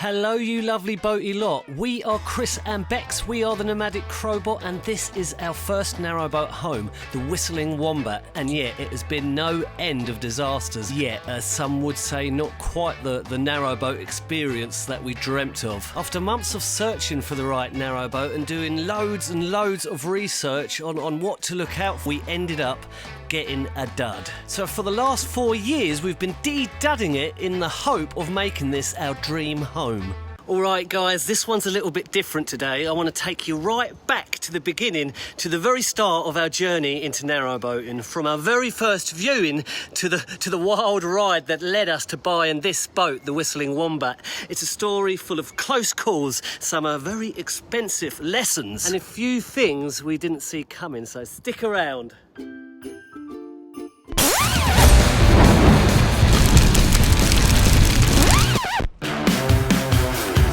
Hello you lovely boaty lot, we are Chris and Bex, we are the Nomadic Crowbot, and this is our first narrowboat home, the Whistling Wombat. And yeah, it has been no end of disasters, yet some would say not quite the narrowboat experience that we dreamt of. After months of searching for the right narrowboat and doing loads and loads of research on what to look out for, we ended up getting a dud. So for the last 4 years we've been de-dudding it in the hope of making this our dream home. Alright guys, this one's a little bit different today. I want to take you right back to the beginning, to the very start of our journey into narrowboating, from our very first viewing to the wild ride that led us to buying this boat, the Whistling Wombat. It's a story full of close calls, some very expensive lessons, and a few things we didn't see coming, so stick around.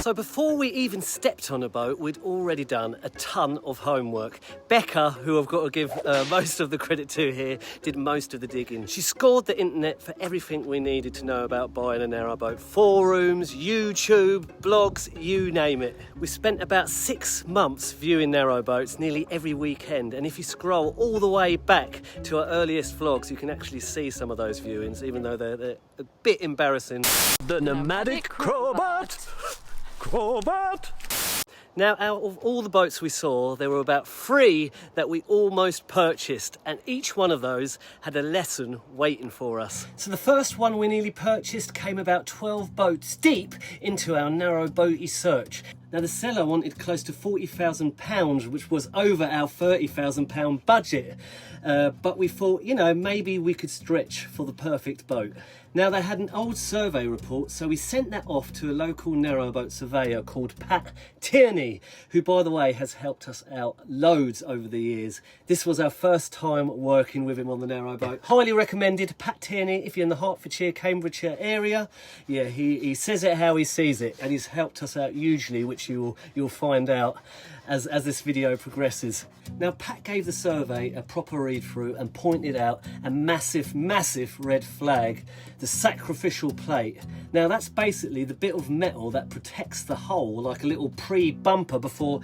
So before we even stepped on a boat, we'd already done a ton of homework. Becca, who I've got to give most of the credit to here, did most of the digging. She scored the internet for everything we needed to know about buying a narrowboat. Forums, YouTube, blogs, you name it. We spent about 6 months viewing narrowboats nearly every weekend, and if you scroll all the way back to our earliest vlogs, you can actually see some of those viewings, even though they're a bit embarrassing. The Nomadic Crowbot! Wombat. Now, out of all the boats we saw, there were about 3 that we almost purchased, and each one of those had a lesson waiting for us. So the first one we nearly purchased came about 12 boats deep into our narrowboaty search. Now, the seller wanted close to £40,000, which was over our £30,000 budget. But we thought, you know, maybe we could stretch for the perfect boat. Now, they had an old survey report, so we sent that off to a local narrowboat surveyor called Pat Tierney, who, by the way, has helped us out loads over the years. This was our first time working with him on the narrowboat. Highly recommended, Pat Tierney, if you're in the Hertfordshire, Cambridgeshire area. Yeah, he says it how he sees it, and he's helped us out hugely, which you'll find out as this video progresses. Now, Pat gave the survey a proper read through and pointed out a massive red flag, the sacrificial plate. Now, that's basically the bit of metal that protects the hull, like a little pre-bumper before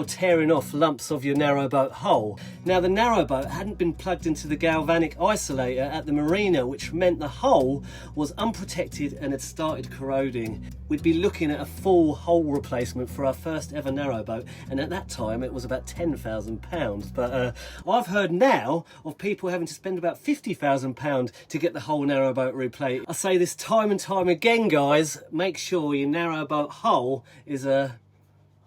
tearing off lumps of your narrowboat hull. Now, the narrowboat hadn't been plugged into the galvanic isolator at the marina, which meant the hull was unprotected and had started corroding. We'd be looking at a full hull replacement for our first ever narrowboat, and at that time it was about £10,000. But I've heard now of people having to spend about £50,000 to get the whole narrowboat replated. I say this time and time again, guys, make sure your narrowboat hull is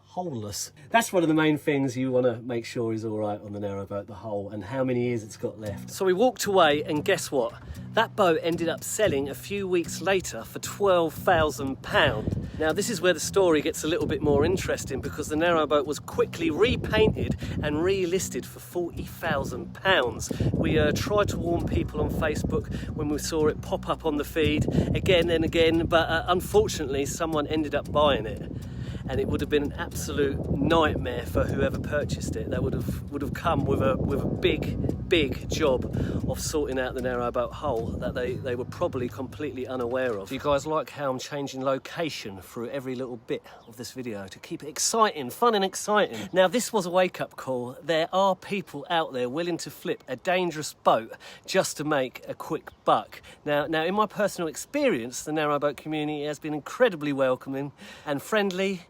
holeless. That's one of the main things you want to make sure is all right on the narrowboat, the hull, and how many years it's got left. So we walked away, and guess what? That boat ended up selling a few weeks later for £12,000. Now, this is where the story gets a little bit more interesting, because the narrowboat was quickly repainted and relisted for £40,000. We tried to warn people on Facebook when we saw it pop up on the feed again and again, but unfortunately someone ended up buying it. And it would have been an absolute nightmare for whoever purchased it. That would have come with a big job of sorting out the narrowboat hull that they were probably completely unaware of. Do you guys like how I'm changing location through every little bit of this video to keep it exciting, fun and exciting? Now, this was a wake-up call. There are people out there willing to flip a dangerous boat just to make a quick buck. Now, in my personal experience, the narrowboat community has been incredibly welcoming and friendly.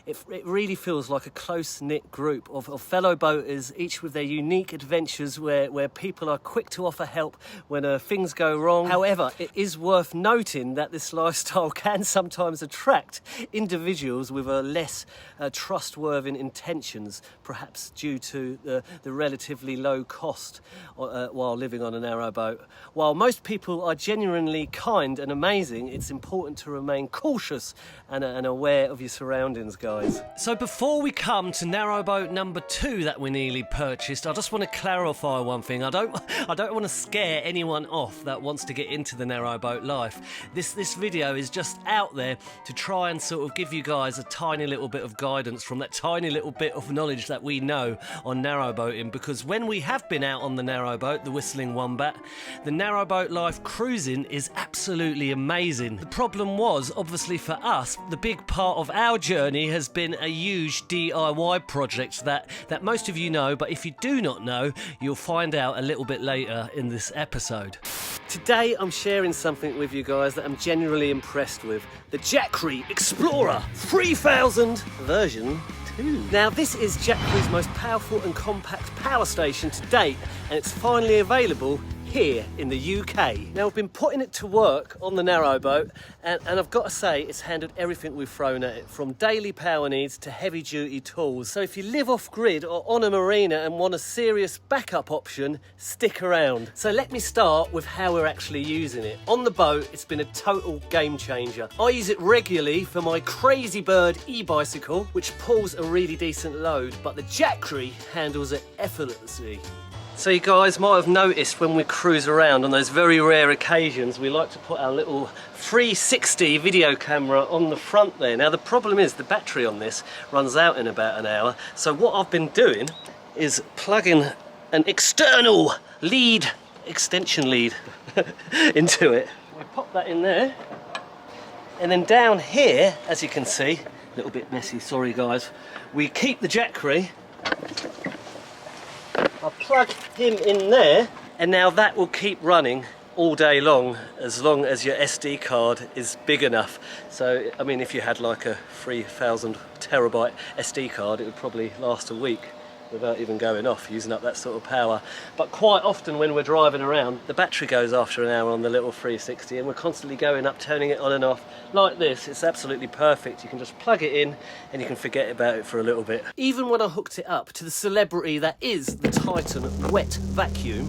It really feels like a close-knit group of fellow boaters, each with their unique adventures where people are quick to offer help when things go wrong. However, it is worth noting that this lifestyle can sometimes attract individuals with less trustworthy intentions, perhaps due to the relatively low cost while living on a narrowboat. While most people are genuinely kind and amazing, it's important to remain cautious and aware of your surroundings, guys. guys. So before we come to narrowboat number 2 that we nearly purchased, I just want to clarify one thing. I don't want to scare anyone off that wants to get into the narrowboat life. This video is just out there to try and sort of give you guys a tiny little bit of guidance from that tiny little bit of knowledge that we know on narrowboating, because when we have been out on the narrowboat, the Whistling Wombat, the narrowboat life cruising is absolutely amazing. The problem was, obviously for us, the big part of our journey has been a huge DIY project that most of you know, but if you do not know, you'll find out a little bit later in this episode. Today I'm sharing something with you guys that I'm genuinely impressed with. The Jackery Explorer 3000 version 2. Now this is Jackery's most powerful and compact power station to date, and it's finally available here in the UK. Now, we've been putting it to work on the narrowboat, and I've got to say it's handled everything we've thrown at it, from daily power needs to heavy duty tools. So if you live off grid or on a marina and want a serious backup option, stick around. So let me start with how we're actually using it. On the boat, it's been a total game changer. I use it regularly for my Crazy Bird e-bicycle, which pulls a really decent load, but the Jackery handles it effortlessly. So you guys might have noticed when we cruise around on those very rare occasions, we like to put our little 360 video camera on the front there. Now the problem is the battery on this runs out in about an hour. So what I've been doing is plugging an external lead, extension lead into it. We pop that in there. And then down here, as you can see, a little bit messy, sorry guys, we keep the Jackery. I plug him in there, and now that will keep running all day long as your SD card is big enough. So, I mean, if you had like a 3000 terabyte SD card, it would probably last a week without even going off, using up that sort of power. But quite often when we're driving around, the battery goes after an hour on the little 360, and we're constantly going up, turning it on and off. Like this, it's absolutely perfect. You can just plug it in and you can forget about it for a little bit. Even when I hooked it up to the celebrity that is the Titan wet vacuum,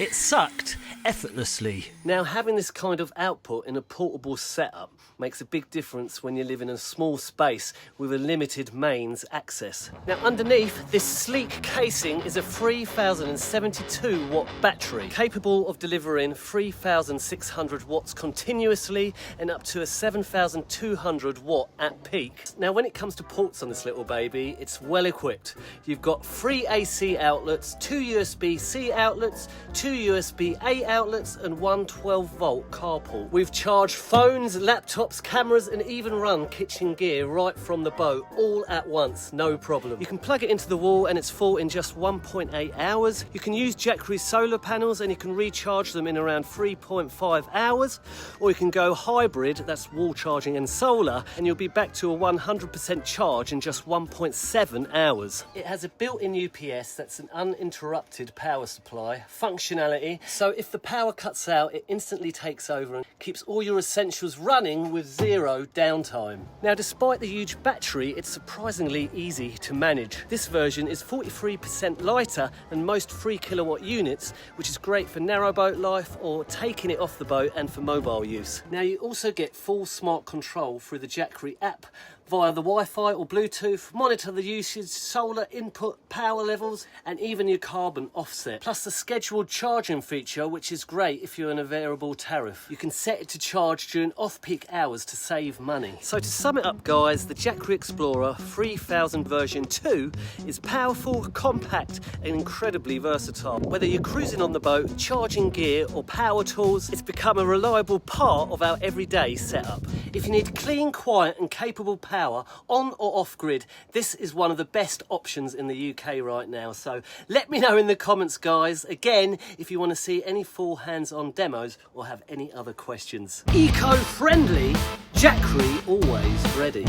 it sucked effortlessly. Now, having this kind of output in a portable setup makes a big difference when you live in a small space with a limited mains access. Now, underneath this sleek casing is a 3072 watt battery capable of delivering 3600 watts continuously and up to a 7200 watt at peak. Now, when it comes to ports on this little baby, it's well equipped. You've got 3 AC outlets, 2 USB-C outlets, 2 USB-A outlets, and 1 12-volt car port. We've charged phones, laptops, cameras, and even run kitchen gear right from the boat, all at once, no problem. You can plug it into the wall and it's full in just 1.8 hours. You can use Jackery's solar panels and you can recharge them in around 3.5 hours, or you can go hybrid, that's wall charging and solar, and you'll be back to a 100% charge in just 1.7 hours. It has a built-in UPS that's an uninterrupted power supply functionality, so if the power cuts out, it instantly takes over and keeps all your essentials running with zero downtime. Now, despite the huge battery, it's surprisingly easy to manage. This version is 43% lighter than most 3 kilowatt units, which is great for narrowboat life or taking it off the boat and for mobile use. Now, you also get full smart control through the Jackery app via the Wi-Fi or Bluetooth, monitor the usage, solar input, power levels, and even your carbon offset. Plus the scheduled charging feature, which is great if you're in a variable tariff. You can set it to charge during off-peak hours to save money. So to sum it up, guys, the Jackery Explorer 3000 version 2 is powerful, compact, and incredibly versatile. Whether you're cruising on the boat, charging gear, or power tools, it's become a reliable part of our everyday setup. If you need clean, quiet, and capable power on or off grid, this is one of the best options in the UK right now. So let me know in the comments, guys, again, if you want to see any full hands-on demos or have any other questions. Eco-friendly, Jackery always ready.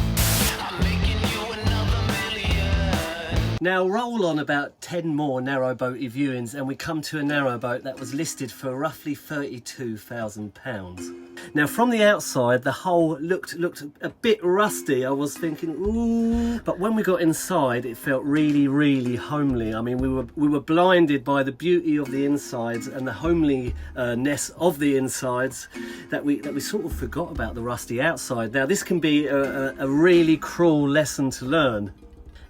Now roll on about 10 more narrowboaty viewings and we come to a narrowboat that was listed for roughly £32,000. Now from the outside the hull looked a bit rusty. I was thinking, ooh, but when we got inside it felt really homely. I mean, we were blinded by the beauty of the insides and the homeliness of the insides that we sort of forgot about the rusty outside. Now this can be a really cruel lesson to learn.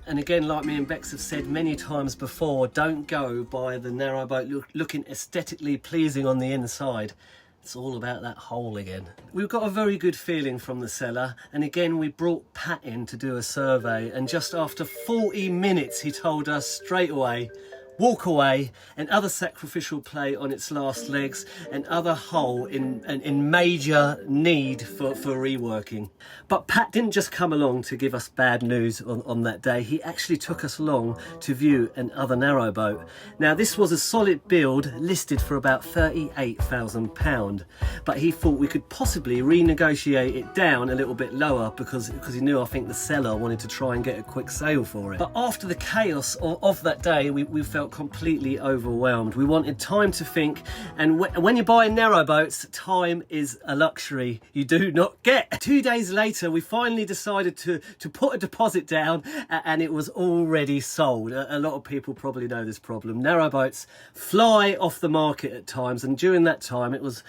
And again, like me and Bex have said many times before, don't go by the narrowboat looking aesthetically pleasing on the inside. It's all about that hole again. We've got a very good feeling from the seller, and again we brought Pat in to do a survey, and just after 40 minutes he told us straight away, walk away, and other sacrificial play on its last legs, and other hull in major need for reworking. But Pat didn't just come along to give us bad news on that day. He actually took us along to view another narrowboat. Now this was a solid build listed for about £38,000, but he thought we could possibly renegotiate it down a little bit lower because he knew, I think, the seller wanted to try and get a quick sale for it. But after the chaos of that day, we felt completely overwhelmed. We wanted time to think, and when you're buying narrowboats, time is a luxury you do not get. 2 days later we finally decided to put a deposit down, and it was already sold. A lot of people probably know this problem. Narrowboats fly off the market at times, and during that time it was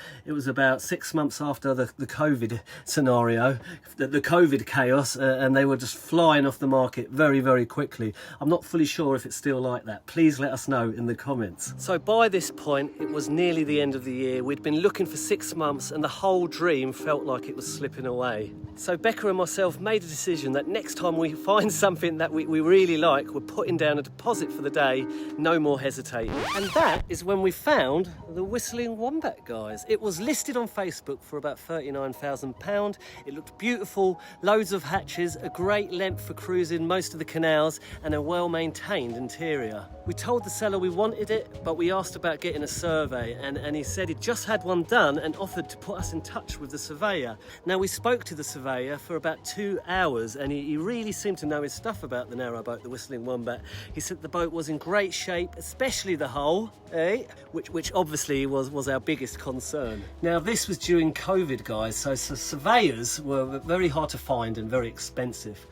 about 6 months after the COVID scenario, the COVID chaos, and they were just flying off the market very quickly. I'm not fully sure if it's still like that. Please let us know in the comments. So by this point it was nearly the end of the year. We'd been looking for 6 months and the whole dream felt like it was slipping away. So Becca and myself made a decision that next time we find something that we really like, we're putting down a deposit for the day, no more hesitating. And that is when we found the Whistling Wombat, guys. It was listed on Facebook for about £39,000. It looked beautiful, loads of hatches, a great length for cruising most of the canals, and a well-maintained interior. We told the seller we wanted it, but we asked about getting a survey, and he said he'd just had one done and offered to put us in touch with the surveyor. Now we spoke to the surveyor for about 2 hours, and he really seemed to know his stuff about the narrowboat, the Whistling Wombat. He said the boat was in great shape, especially the hull, which obviously was our biggest concern. Now this was during COVID, guys, so surveyors were very hard to find and very expensive.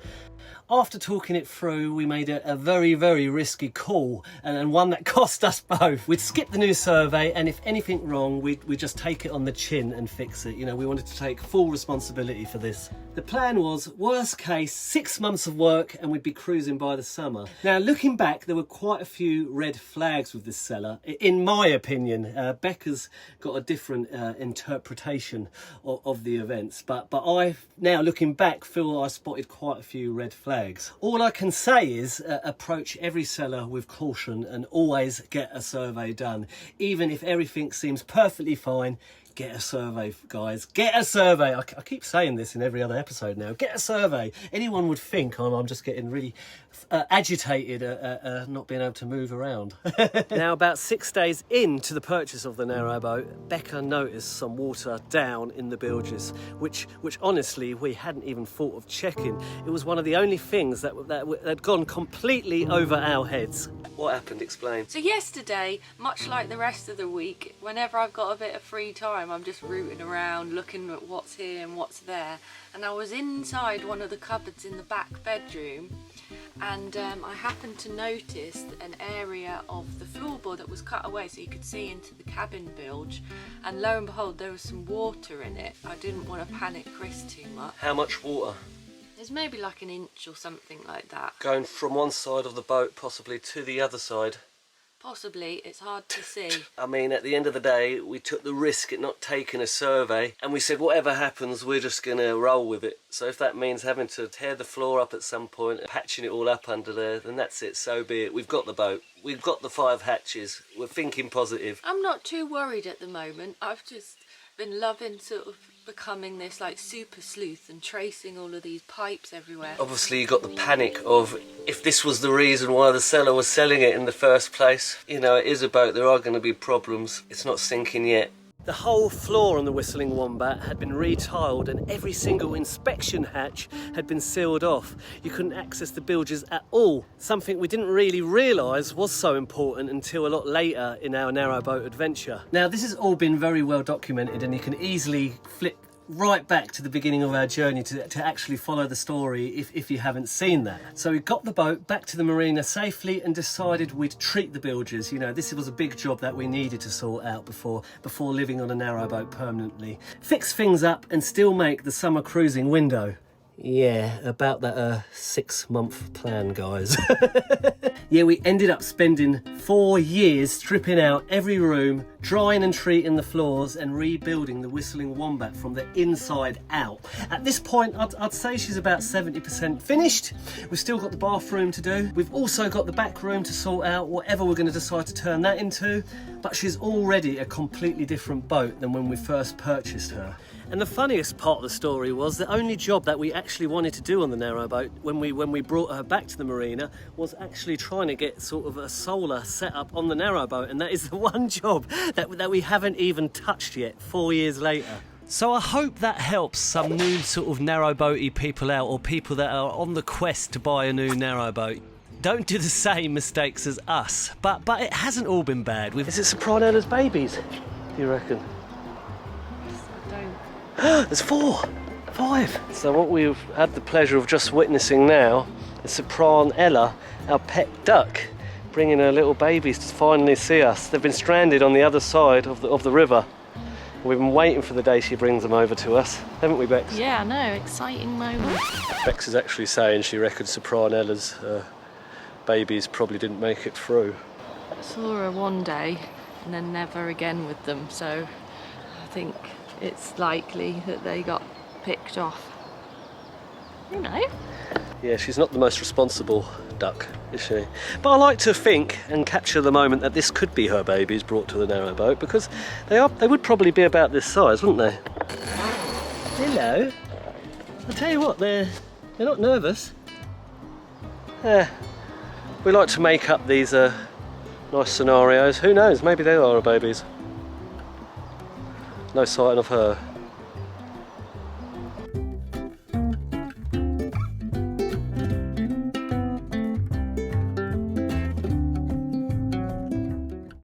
After talking it through, we made a very risky call, and one that cost us both. We'd skip the new survey, and if anything wrong, we'd just take it on the chin and fix it. You know, we wanted to take full responsibility for this. The plan was, worst case, 6 months of work and we'd be cruising by the summer. Now, looking back, there were quite a few red flags with this seller. In my opinion, Becca's got a different interpretation of the events, but I, now looking back, feel I spotted quite a few red flags. All I can say is approach every seller with caution and always get a survey done. Even if everything seems perfectly fine, get a survey, guys. Get a survey. I keep saying this in every other episode now. Get a survey. Anyone would think I'm just getting really agitated not being able to move around. Now, about 6 days into the purchase of the narrowboat, Becca noticed some water down in the bilges, which honestly we hadn't even thought of checking. It was one of the only things that had gone completely over our heads. What happened? Explain. So yesterday, much like the rest of the week, whenever I've got a bit of free time, I'm just rooting around looking at what's here and what's there, and I was inside one of the cupboards in the back bedroom, and I happened to notice an area of the floorboard that was cut away so you could see into the cabin bilge, and lo and behold there was some water in it. I didn't want to panic Chris too much. How much water? There's maybe like an inch or something like that. Going from one side of the boat possibly to the other side. Possibly, it's hard to see. I mean, at the end of the day, we took the risk at not taking a survey, and we said whatever happens, we're just going to roll with it. So if that means having to tear the floor up at some point, patching it all up under there, then that's it, so be it. We've got the boat. We've got the 5 hatches. We're thinking positive. I'm not too worried at the moment. I've just been loving sort of becoming this like super sleuth and tracing all of these pipes everywhere. Obviously you got the panic of if this was the reason why the seller was selling it in the first place. You know, it is a boat, there are going to be problems. It's not sinking yet. The whole floor on the Whistling Wombat had been retiled and every single inspection hatch had been sealed off. You couldn't access the bilges at all, something we didn't really realise was so important until a lot later in our narrowboat adventure. Now this has all been very well documented and you can easily flip right back to the beginning of our journey to actually follow the story if you haven't seen that. So we got the boat back to the marina safely and decided we'd treat the bilges. You know, this was a big job that we needed to sort out before living on a narrowboat permanently. Fix things up and still make the summer cruising window. Yeah, about that 6-month plan, guys. Yeah, we ended up spending 4 years stripping out every room, drying and treating the floors and rebuilding the Whistling Wombat from the inside out. At this point, I'd say she's about 70% finished. We've still got the bathroom to do. We've also got the back room to sort out, whatever we're going to decide to turn that into. But she's already a completely different boat than when we first purchased her. And the funniest part of the story was the only job that we actually wanted to do on the narrowboat when we brought her back to the marina was actually trying to get sort of a solar set up on the narrowboat, and that is the one job that we haven't even touched yet 4 years later. So I hope that helps some new sort of narrowboaty people out, or people that are on the quest to buy a new narrowboat. Don't do the same mistakes as us, but it hasn't all been bad. Is it Sopranella's babies, do you reckon? There's 4, 5. So what we've had the pleasure of just witnessing now is Sopranella, our pet duck, bringing her little babies to finally see us. They've been stranded on the other side of the river. We've been waiting for the day she brings them over to us, haven't we, Bex? Yeah, I know, exciting moment. Bex is actually saying she reckons Sopranella's babies probably didn't make it through. I saw her one day and then never again with them, so I think it's likely that they got picked off. You know? Yeah, she's not the most responsible duck, is she? But I like to think and capture the moment that this could be her babies brought to the narrowboat, because they would probably be about this size, wouldn't they? Hello. I'll tell you what, they're not nervous. Yeah. We like to make up these nice scenarios. Who knows, maybe they are her babies. No sight of her.